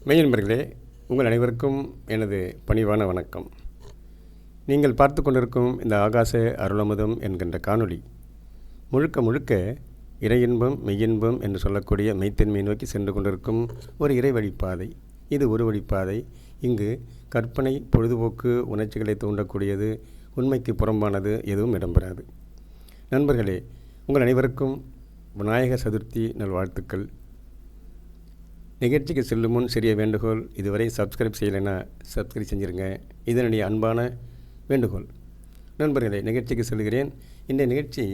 மெய் நண்பர்களே, உங்கள் அனைவருக்கும் எனது பணிவான வணக்கம். நீங்கள் பார்த்து கொண்டிருக்கும் இந்த ஆகாச அருளமுதம் என்கின்ற காணொளி முழுக்க முழுக்க இறையின்பம் மெய்யின்பம் என்று சொல்லக்கூடிய மெய்த்தன்மையை நோக்கி சென்று கொண்டிருக்கும் ஒரு இறை வழிப்பாதை. இது ஒரு வழிப்பாதை. இங்கு கற்பனை, பொழுதுபோக்கு, உணர்ச்சிகளை தூண்டக்கூடியது, உண்மைக்கு புறம்பானது எதுவும் இடம்பெறாது. நண்பர்களே, உங்கள் அனைவருக்கும் விநாயகர் சதுர்த்தி நல்வாழ்த்துக்கள். நிகழ்ச்சிக்கு செல்லும் முன் சிறிய வேண்டுகோள், இதுவரை சப்ஸ்கிரைப் செய்யலைன்னா சப்ஸ்கிரைப் செஞ்சுருங்க. இதனுடைய அன்பான வேண்டுகோள். நண்பர்களே, நிகழ்ச்சிக்கு செல்கிறேன். இந்த நிகழ்ச்சி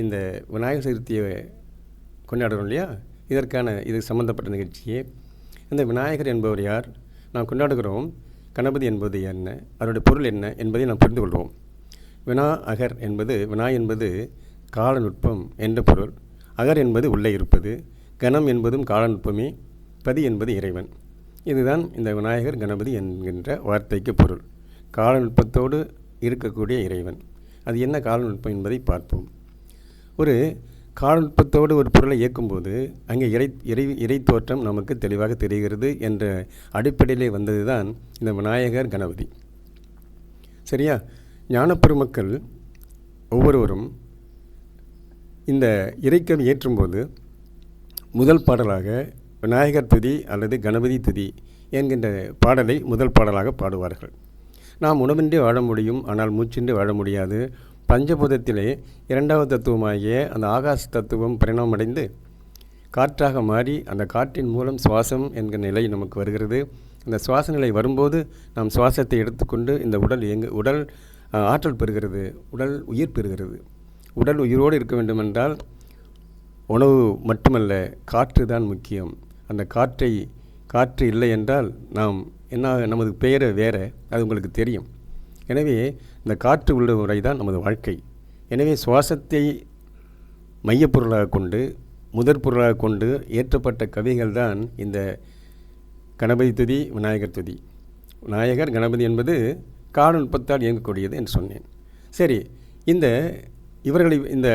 இந்த விநாயகர் சதுர்த்தியை கொண்டாடுறோம் இல்லையா, இது சம்பந்தப்பட்ட நிகழ்ச்சியே. இந்த விநாயகர் என்பவர் யார், நாம் கொண்டாடுகிறோம் கணபதி என்பது என்ன, அதனுடைய பொருள் என்ன என்பதை நாம் புரிந்து கொள்வோம். வினா என்பது காலநுட்பம் என்ற பொருள். அகர் என்பது உள்ளே இருப்பது. கணம் என்பதும் காலநுட்பமே. பதி என்பது இறைவன். இதுதான் இந்த விநாயகர் கணபதி என்கின்ற வார்த்தைக்கு பொருள். காலநுட்பத்தோடு இருக்கக்கூடிய இறைவன். அது என்ன காலநுட்பம் என்பதை பார்ப்போம். ஒரு காலநுட்பத்தோடு ஒரு பொருளை இயக்கும்போது அங்கே இறை தோற்றம் நமக்கு தெளிவாக தெரிகிறது என்ற அடிப்படையிலே வந்தது தான் இந்த விநாயகர் கணபதி. சரியா? ஞானப்பெருமக்கள் ஒவ்வொருவரும் இந்த இறைக்கவி ஏற்றும்போது முதல் பாடலாக விநாயகர் துதி அல்லது கணபதி துதி என்கின்ற பாடலை முதல் பாடலாக பாடுவார்கள். நாம் உணவின்றி வாழ முடியும், ஆனால் மூச்சின்றி வாழ முடியாது. பஞ்சபூதத்திலே இரண்டாவது தத்துவமாகிய அந்த ஆகாச தத்துவம் பரிணாமடைந்து காற்றாக மாறி அந்த காற்றின் மூலம் சுவாசம் என்கிற நிலை நமக்கு வருகிறது. அந்த சுவாச நிலை வரும்போது நாம் சுவாசத்தை எடுத்துக்கொண்டு இந்த உடல் ஆற்றல் பெறுகிறது, உடல் உயிர் பெறுகிறது. உடல் உயிரோடு இருக்க வேண்டுமென்றால் உணவு மட்டுமல்ல, காற்று தான் முக்கியம். அந்த காற்று இல்லை என்றால் நமது பெயரை வேறு, அது உங்களுக்கு தெரியும். எனவே இந்த காற்று உள்ள முறை தான் நமது வாழ்க்கை. எனவே சுவாசத்தை மையப்பொருளாக கொண்டு, முதற் பொருளாக கொண்டு ஏற்றப்பட்ட கவிகள் தான் இந்த கணபதி துதி, விநாயகர் துதி. விநாயகர் கணபதி என்பது காலநுட்பத்தால் இயங்கக்கூடியது என்று சொன்னேன். சரி, இந்த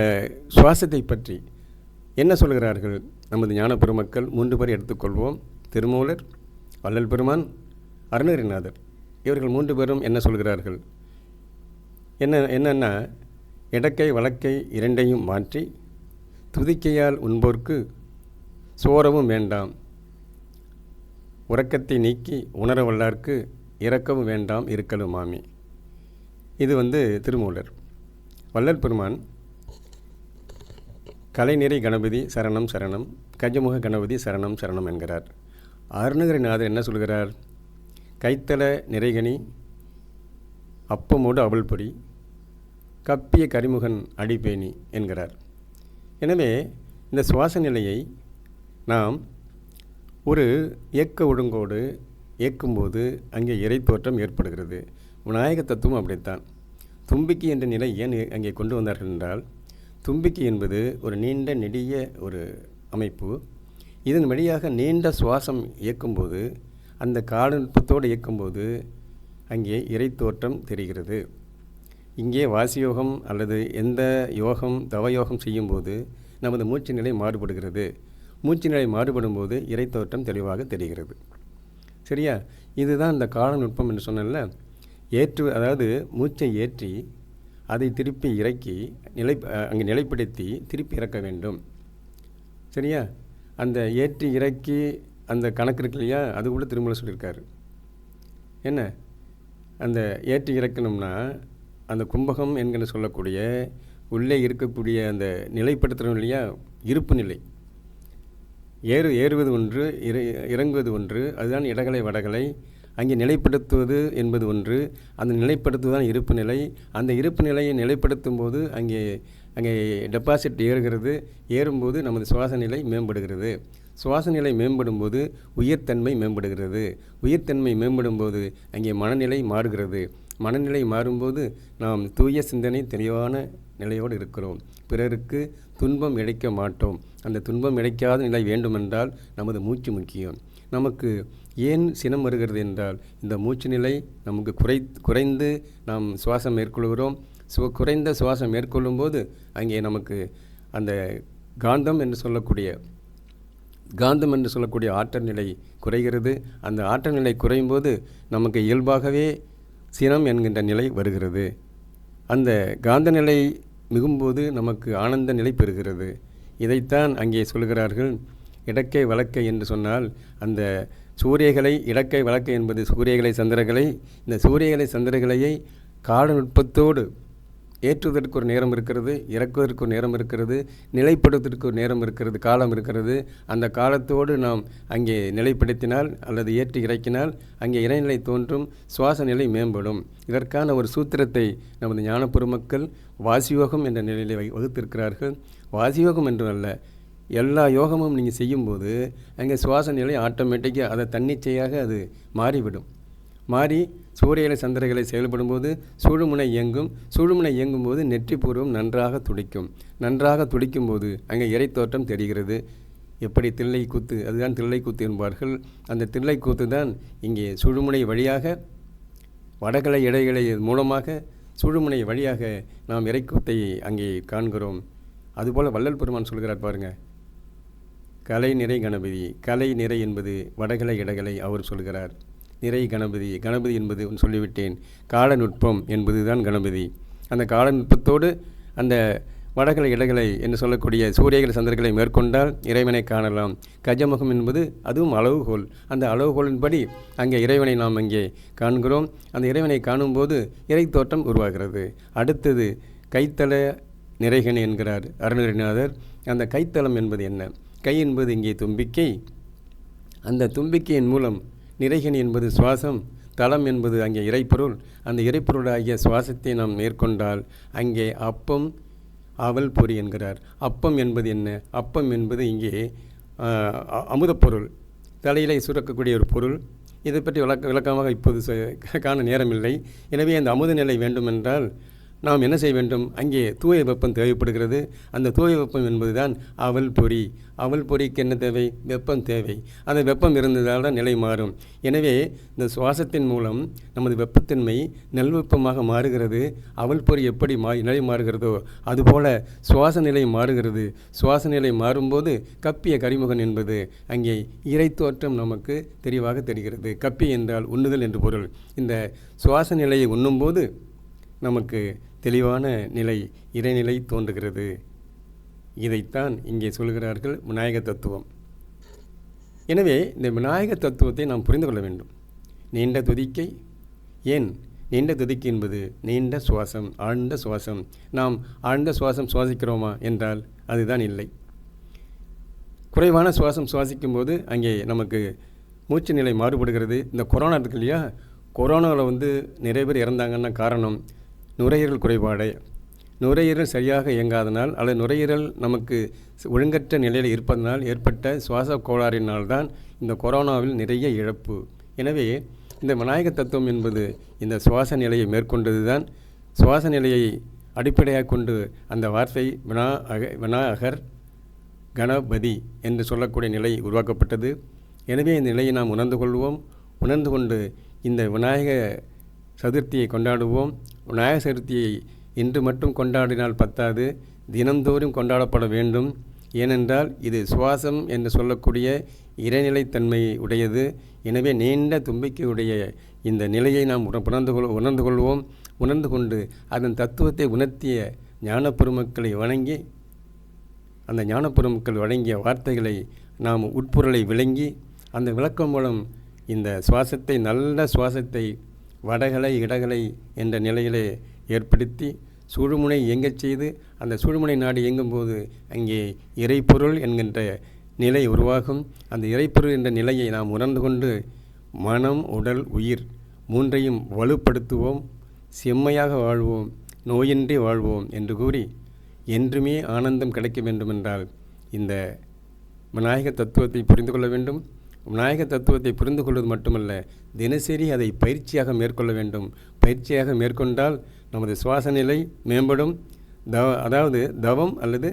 சுவாசத்தை பற்றி என்ன சொல்கிறார்கள் நமது ஞான பெருமக்கள்? 3 பேர் எடுத்துக்கொள்வோம். திருமூலர், வள்ளல் பெருமான், அருணகிரிநாதர். இவர்கள் 3 பேரும் என்ன சொல்கிறார்கள்? என்னென்னா, இடக்கை வழக்கை இரண்டையும் மாற்றி துதிக்கையால் உண்போர்க்கு சோரவும் வேண்டாம், உறக்கத்தை நீக்கி உணர வல்லார்க்கு இறக்கவும் வேண்டாம், இருக்கலும் மாமி. இது திருமூலர். வள்ளல் பெருமான் கலைநிறை கணபதி சரணம் சரணம், கஜமுக கணபதி சரணம் சரணம் என்கிறார். அருணகிரிநாதர் என்ன சொல்கிறார்? கைத்தல நிறைகனி அப்பமோடு அவள் பொறி, கப்பிய கரிமுகன் அடிபேணி என்கிறார். எனவே இந்த சுவாச நிலையை நாம் ஒரு இயக்க ஒழுங்கோடு இயக்கும்போது அங்கே இறை தோற்றம் ஏற்படுகிறது. விநாயக தத்துவம் அப்படித்தான். தும்பிக்கை என்ற நிலை ஏன் அங்கே கொண்டு வந்தார்கள் என்றால், தும்பிக்கை என்பது ஒரு நீண்ட நெடிய ஒரு அமைப்பு. இதன் வழியாக நீண்ட சுவாசம் இயக்கும்போது, அந்த காலநுட்பத்தோடு இயக்கும்போது அங்கே இறை தோற்றம் தெரிகிறது. இங்கே வாசியோகம் அல்லது எந்த யோகம், தவயோகம் செய்யும்போது நமது மூச்சு நிலை மாறுபடுகிறது. மூச்சு நிலை மாறுபடும் போது இறை தோற்றம் தெளிவாக தெரிகிறது. சரியா? இதுதான் இந்த காலநுட்பம் என்று சொன்னல. அதாவது மூச்சை ஏற்றி அதை திருப்பி இறக்கி அங்கே நிலைப்படுத்தி திருப்பி இறக்க வேண்டும். சரியா? அந்த ஏற்றி இறக்கி அந்த கணக்கு இருக்கு இல்லையா, அது கூட திருமூலர் சொல்லியிருக்காரு. என்ன, அந்த ஏற்றி இறக்கணும்னா அந்த கும்பகம் என்கிற சொல்லக்கூடிய உள்ளே இருக்கக்கூடிய அந்த நிலைப்படுத்துகிறோம் இல்லையா, இருப்பு நிலை. ஏறுவது ஒன்று, இறங்குவது ஒன்று. அதுதான் இடகலை வடகலை. அங்கே நிலைப்படுத்துவது என்பது ஒன்று. அந்த நிலைப்படுத்துவதுதான் இருப்பு நிலை. அந்த இருப்பு நிலையை நிலைப்படுத்தும் போது அங்கே டெபாசிட் ஏறுகிறது. ஏறும்போது நமது சுவாச நிலை மேம்படுகிறது. சுவாச நிலை மேம்படும் போது உயிர்த்தன்மை மேம்படுகிறது. உயிர்த்தன்மை மேம்படும் போது அங்கே மனநிலை மாறுகிறது. மனநிலை மாறும்போது நாம் தூய சிந்தனை, தெளிவான நிலையோடு இருக்கிறோம். பிறருக்கு துன்பம் இழைக்க மாட்டோம். அந்த துன்பம் இழைக்காத நிலை வேண்டுமென்றால் நமது மூச்சு முக்கியம். நமக்கு ஏன் சினம் வருகிறது என்றால், இந்த மூச்சு நிலை நமக்கு குறைந்து நாம் சுவாசம் மேற்கொள்கிறோம். குறைந்த சுவாசம் மேற்கொள்ளும் போது அங்கே நமக்கு அந்த காந்தம் என்று சொல்லக்கூடிய காந்தம் என்று சொல்லக்கூடிய ஆற்றல் நிலை குறைகிறது. அந்த ஆற்றல் நிலை குறையும் போது நமக்கு இயல்பாகவே சினம் என்கின்ற நிலை வருகிறது. அந்த காந்த நிலை மிகும்போது நமக்கு ஆனந்த நிலை பெறுகிறது. இதைத்தான் அங்கே சொல்கிறார்கள். இடக்கை வழக்கை என்று சொன்னால் அந்த சூரியகளை, இடக்கை வழக்கை என்பது சூரியகளை சந்திரகளை, இந்த சூரியகளை சந்திரகளையை காலநுட்பத்தோடு ஏற்றுவதற்கு ஒரு நேரம் இருக்கிறது, இறக்குவதற்கு ஒரு நேரம் இருக்கிறது, நிலைப்படுத்துவதற்கு ஒரு நேரம் இருக்கிறது, காலம் இருக்கிறது. அந்த காலத்தோடு நாம் அங்கே நிலைப்படுத்தினால் அல்லது ஏற்றி இறக்கினால் அங்கே இறைநிலை தோன்றும், சுவாச நிலை மேம்படும். இதற்கான ஒரு சூத்திரத்தை நமது ஞான பெருமக்கள் வாசியோகம் என்ற நிலையில் வகுத்திருக்கிறார்கள். வாசியோகம் என்று அல்ல, எல்லா யோகமும் நீங்கள் செய்யும்போது அங்கே சுவாச நிலை ஆட்டோமேட்டிக்காக அதை தன்னிச்சையாக அது மாறிவிடும். மாறி சூரியனை சந்திரகளை செயல்படும்போது சுழுமுனை இயங்கும். சுழுமுனை இயங்கும்போது நெற்றி பூர்வம் நன்றாக துடிக்கும். நன்றாக துடிக்கும்போது அங்கே இறை தோற்றம் தெரிகிறது. எப்படி தில்லை கூத்து, அதுதான் தில்லை கூத்து என்பார்கள். அந்த தில்லை கூத்து தான் இங்கே சுழுமுனை வழியாக வடகலை இடைகளை மூலமாக சுழுமுனை வழியாக நாம் இறைக்கூத்தை அங்கே காண்கிறோம். அதுபோல் வள்ளல் பெருமான் சொல்கிறார் பாருங்கள், கலை நிறை கணபதி. கலை நிறை என்பது வடகலை இடகலை அவர் சொல்கிறார். நிறை கணபதி, கணபதி என்பது சொல்லிவிட்டேன். காலநுட்பம் என்பது தான் கணபதி. அந்த காலநுட்பத்தோடு அந்த வடகலை இடகலை என்று சொல்லக்கூடிய சூரியகள் சந்திரர்களை மேற்கொண்டால் இறைவனை காணலாம். கஜமுகம் என்பது அதுவும் அளவுகோல். அந்த அளவுகோலின்படி அங்கே இறைவனை நாம் அங்கே காண்கிறோம். அந்த இறைவனை காணும்போது இறை தோற்றம் உருவாகிறது. அடுத்தது கைத்தல நிறைகணி என்கிறார் அருணகிரிநாதர். அந்த கைத்தலம் என்பது என்ன? கை என்பது இங்கே தும்பிக்கை. அந்த தும்பிக்கையின் மூலம் நிறைகணி என்பது சுவாசம், தலம் என்பது அங்கே இறைப்பொருள். அந்த இறைப்பொருளாகிய சுவாசத்தை நாம் மேற்கொண்டால் அங்கே அப்பம் அவல் பொறி என்கிறார். அப்பம் என்பது என்ன? அப்பம் என்பது இங்கே அமுதப்பொருள், தலையிலே சுரக்கக்கூடிய ஒரு பொருள். இதை பற்றி விளக்கமாக இப்போது காண நேரமில்லை. எனவே அந்த அமுத நிலை வேண்டுமென்றால் நாம் என்ன செய்ய வேண்டும்? அங்கே தூய வெப்பம் தேவைப்படுகிறது. அந்த தூய வெப்பம் என்பது தான் அவல் பொறி. அவல் பொறிக்கு என்ன தேவை? வெப்பம் தேவை. அந்த வெப்பம் இருந்ததால் தான் நிலை மாறும். எனவே இந்த சுவாசத்தின் மூலம் நமது வெப்பத்தன்மை நல்வெப்பமாக மாறுகிறது. அவல் பொறி எப்படி நிலை மாறுகிறதோ அதுபோல் சுவாச நிலை மாறுகிறது. சுவாச நிலை மாறும்போது கப்பிய கரிமுகன் என்பது அங்கே இறை தோற்றம் நமக்கு தெளிவாக தெரிகிறது. கப்பி என்றால் உண்ணுதல் என்று பொருள். இந்த சுவாச நிலையை உண்ணும்போது நமக்கு தெளிவான நிலை, இறைநிலை தோன்றுகிறது. இதைத்தான் இங்கே சொல்கிறார்கள் விநாயக தத்துவம். எனவே இந்த விநாயக தத்துவத்தை நாம் புரிந்து கொள்ள வேண்டும். நீண்ட துதிக்கை, ஏன் நீண்ட துதிக்கை என்பது நீண்ட சுவாசம், ஆழ்ந்த சுவாசம். நாம் ஆழ்ந்த சுவாசம் சுவாசிக்கிறோமா என்றால் அதுதான் இல்லை. குறைவான சுவாசம் சுவாசிக்கும்போது அங்கே நமக்கு மூச்சு நிலை மாறுபடுகிறது. இந்த கொரோனா இருக்கு இல்லையா, கொரோனாவில் நிறைய பேர் இறந்தாங்கன்னா காரணம் நுரையீரல் குறைபாடு. நுரையீரல் சரியாக இயங்காதனால் அல்லது நுரையீரல் நமக்கு ஒழுங்கற்ற நிலையில் இருப்பதனால் ஏற்பட்ட சுவாச கோளாறினால்தான் இந்த கொரோனாவில் நிறைய இழப்பு. எனவே இந்த விநாயக தத்துவம் என்பது இந்த சுவாச நிலையை மேற்கொண்டது தான். சுவாச நிலையை அடிப்படையாக கொண்டு அந்த வார்த்தை விநாயகர் கணபதி என்று சொல்லக்கூடிய நிலை உருவாக்கப்பட்டது. எனவே இந்த நிலையை நாம் உணர்ந்து கொள்வோம். உணர்ந்து கொண்டு இந்த விநாயக சதுர்த்தியை கொண்டாடுவோம். விநாயக சதுர்த்தியை இன்று மட்டும் கொண்டாடினால் பத்தாது, தினந்தோறும் கொண்டாடப்பட வேண்டும். ஏனென்றால் இது சுவாசம் என்று சொல்லக்கூடிய இறைநிலைத்தன்மை உடையது. எனவே நீண்ட தும்பிக்கையுடைய இந்த நிலையை நாம் உணர்ந்து கொள்வோம். உணர்ந்து கொண்டு அதன் தத்துவத்தை உணர்த்திய ஞானப்பெருமக்களை வணங்கி, அந்த ஞானப்பெருமக்கள் வழங்கிய வார்த்தைகளை நாம் உட்பொருளை விளங்கி அந்த விளக்கம் மூலம் இந்த சுவாசத்தை, நல்ல சுவாசத்தை வடகலை இடகலை என்ற நிலையிலே ஏற்படுத்தி சுழுமுனை இயங்கச் செய்து அந்த சுழுமுனை நாடு இயங்கும்போது அங்கே இறைப்பொருள் என்கின்ற நிலை உருவாகும். அந்த இறைப்பொருள் என்ற நிலையை நாம் உணர்ந்து கொண்டு மனம், உடல், உயிர் மூன்றையும் வலுப்படுத்துவோம். செம்மையாக வாழ்வோம், நோயின்றி வாழ்வோம் என்று கூறி என்றுமே ஆனந்தம் கிடைக்க வேண்டுமென்றால் இந்த விநாயக தத்துவத்தை புரிந்து கொள்ள வேண்டும். விநாயக தத்துவத்தை புரிந்து கொள்வது மட்டுமல்ல, தினசரி அதை பயிற்சியாக மேற்கொள்ள வேண்டும். பயிற்சியாக மேற்கொண்டால் நமது சுவாச நிலை மேம்படும். அதாவது தவம் அல்லது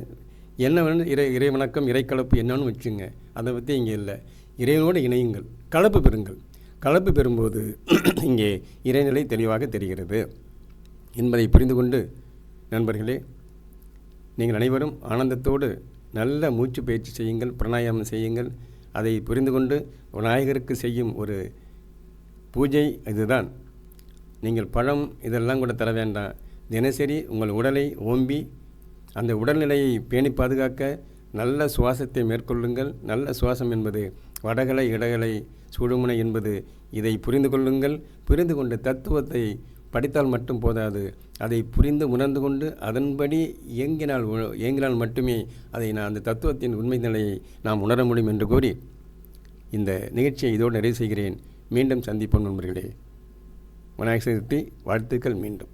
என்ன வேணும், இறை வணக்கம், இறைக்கலப்பு என்னன்னு வச்சுங்க, அதை பற்றி இங்கே இல்லை. இறைவனோடு இணையுங்கள், கலப்பு பெறுங்கள். கலப்பு பெறும்போது இங்கே இறைநிலை தெளிவாக தெரிகிறது என்பதை புரிந்து கொண்டு நண்பர்களே, நீங்கள் அனைவரும் ஆனந்தத்தோடு நல்ல மூச்சு பயிற்சி செய்யுங்கள், பிராணாயாமம் செய்யுங்கள். அதை புரிந்து கொண்டு விநாயகருக்கு செய்யும் ஒரு பூஜை இதுதான். நீங்கள் பழம் இதெல்லாம் கூட தர வேண்டாம். தினசரி உங்கள் உடலை ஓம்பி அந்த உடல்நிலையை பேணி பாதுகாக்க நல்ல சுவாசத்தை மேற்கொள்ளுங்கள். நல்ல சுவாசம் என்பது வடகலை இடகலை சுடுமுனை என்பது. இதை புரிந்து கொள்ளுங்கள். புரிந்து கொண்ட தத்துவத்தை படித்தால் மட்டும் போதாது, அதை புரிந்து உணர்ந்து கொண்டு அதன்படி இயங்கினால் மட்டுமே அந்த தத்துவத்தின் உண்மை நிலையை நாம் உணர முடியும் என்று கூறி இந்த நிகழ்ச்சியை இதோடு நிறைவு செய்கிறேன். மீண்டும் சந்திப்போம் நண்பர்களே. விநாயகர் சதுர்த்தி வாழ்த்துக்கள் மீண்டும்.